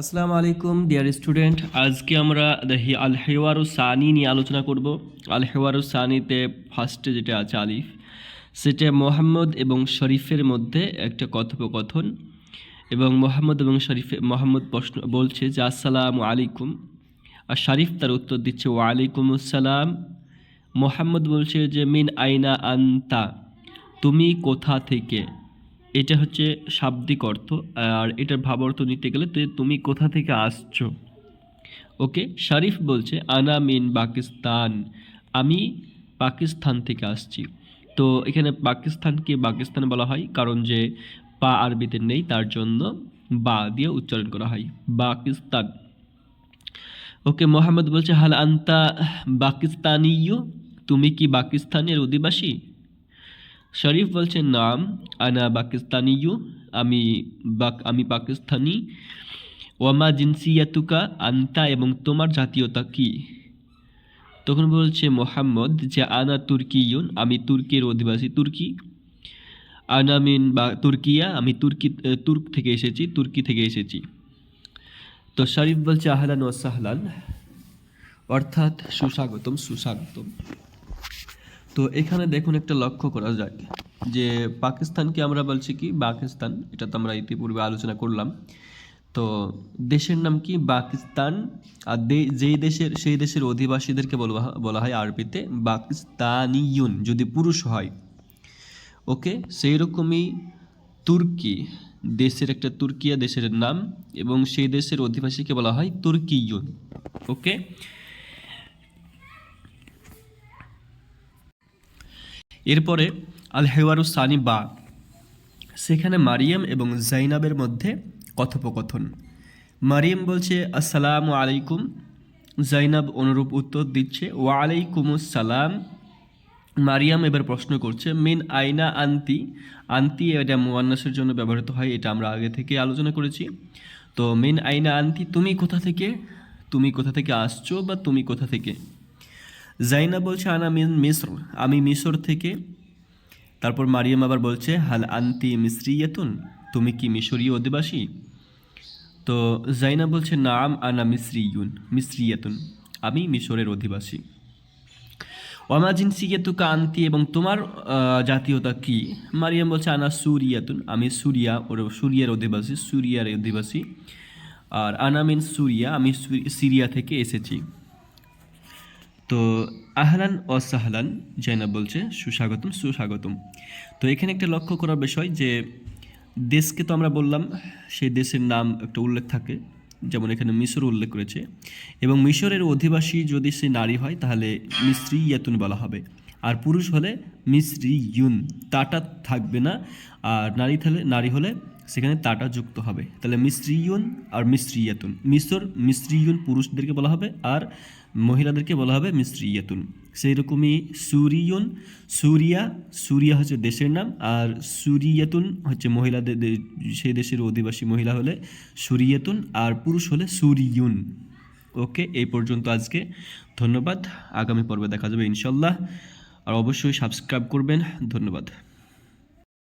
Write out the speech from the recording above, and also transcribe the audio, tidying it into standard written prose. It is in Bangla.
আসসালামু আলাইকুম ডিয়ার স্টুডেন্ট, আজকে আমরা দেখি আল হেওয়ারু সানি নিয়ে আলোচনা করব। আল হেওয়ারু সানিতে ফার্স্টে যেটা আছে আলিফ, সেটা মোহাম্মদ এবং শরীফের মধ্যে একটা কথোপকথন। এবং মোহাম্মদ এবং শরীফে মোহাম্মদ প্রশ্ন বলছে যে আসসালামু আলাইকুম, আর শরীফ তার উত্তর দিচ্ছে ওয়ালাইকুম আসসালাম। মোহাম্মদ বলছে যে মিন আইনা আন্তা, তুমি কোথা থেকে। এটা হচ্ছে শাব্দিক অর্থ, আর এটার ভাব অর্থ নিতে গেলে তুমি কোথা থেকে আসছো। ওকে, শরীফ বলছে আনা মিন পাকিস্তান, আমি পাকিস্তান থেকে আসছি। তো এখানে পাকিস্তানকে পাকিস্তান বলা হয় কারণ যে পা আরবিতে নেই, তার জন্য বা দিয়ে উচ্চারণ করা হয় পাকিস্তান। ওকে, মোহাম্মদ বলছে হাল আন্তা পাকিস্তানিয়ু, তুমি কি পাকিস্তানের অধিবাসী। শরীফ বলছে নাম আনা পাকিস্তানিয়ু, আমি পাকিস্তানি। ওয়ামা জিনসিয়াতুকা আন্তা, এবং তোমার জাতীয়তা কি। তখন বলছে মোহাম্মদ যে আনা তুর্কিয়ুন, আমি তুর্কির অধিবাসী, তুর্কি। আনা মিন বা তুর্কিয়া, আমি তুর্কি থেকে এসেছি। তো শরীফ বলছে আহলান ওয়া সাহলান, অর্থাৎ সুস্বাগতম সুস্বাগতম। তো এখানে দেখুন একটা লক্ষ্য করা যায় যে পাকিস্তানকে আমরা বলছি কি পাকিস্তান, এটা তো আমরা ইতিপূর্বে আলোচনা করলাম। তো দেশের নাম কি পাকিস্তান, আর সেই দেশের অধিবাসীদেরকে বলা হয় আরবিতে পাকিস্তানিয়ুন যদি পুরুষ হয়। ওকে, সেই রকমই তুর্কি, তুর্কিয়া দেশের নাম, এবং সেই দেশের অধিবাসীকে বলা হয় তুর্কিয়ুন। ওকে, এরপরে আল হেওয়ারু সানি বা, সেখানে মারিয়াম এবং জাইনাবের মধ্যে কথোপকথন। মারিয়াম বলছে আসসালামু আলাইকুম, জাইনাব অনুরূপ উত্তর দিচ্ছে ওয়ালাইকুমুস সালাম। মারিয়াম এবার প্রশ্ন করছে মিন আইনা আন্তি, আন্তি এটা মুয়ান্নাসের জন্য ব্যবহৃত হয়, এটা আমরা আগে থেকে আলোচনা করেছি। তো মিন আইনা আন্তি, তুমি কোথা থেকে আসছো, বা তুমি কোথা থেকে। জাইনাব বলছে আনা মিন মিসর, আমি মিশর থেকে। তারপর মারিয়াম আবার বলছে হাল আন্তি মিসরিয়াতুন, তুমি কি মিশরীয় অধিবাসী। তো জাইনাব বলছে নাম আনা মিসরিয়াতুন, আমি মিশরের অধিবাসী। ওয়ামা জিনসিয়াতুকা আন্তি, এবং তোমার জাতীয়তা কি। মারিয়াম বলছে আনা সুরিয়াতুন, আমি সুরিয়ার অধিবাসী। আর আনা মিন সুরিয়া, আমি সিরিয়া থেকে এসেছি। তো আহলান ও সাহলান, জাইনাব বলছে সুস্বাগতম। তো এখানে একটা লক্ষ্য করার বিষয় যে দেশকে তো আমরা বললাম, সেই দেশের নাম একটা উল্লেখ থাকে, যেমন এখানে মিশর উল্লেখ করেছে, এবং মিশরের অধিবাসী যদি সে নারী হয় তাহলে মিসরিয়াতুন বলা হবে, আর পুরুষ হলে মিসরিয়ুন, তাটা থাকবে না। আর নারী হলে সেখানে তাটা যুক্ত হবে, তাহলে মিসরিয়ুন আর মিসরিয়াতুন। মিসরিয়ুন পুরুষদেরকে বলা হবে, আর মহিলাদেরকে বলা হবে মিসরিয়াতুন। সেই রকমই সুরিয়া হচ্ছে দেশের নাম, আর সুরিয়াতুন হচ্ছে মহিলাদের, সেই দেশের অধিবাসী মহিলা হলে সুরিয়াতুন, আর পুরুষ হলে সুরিয়ুন। ওকে, এই পর্যন্ত আজকে। ধন্যবাদ, আগামী পর্বে দেখা যাবে ইনশাল্লাহ, আর অবশ্যই সাবস্ক্রাইব করবেন। ধন্যবাদ।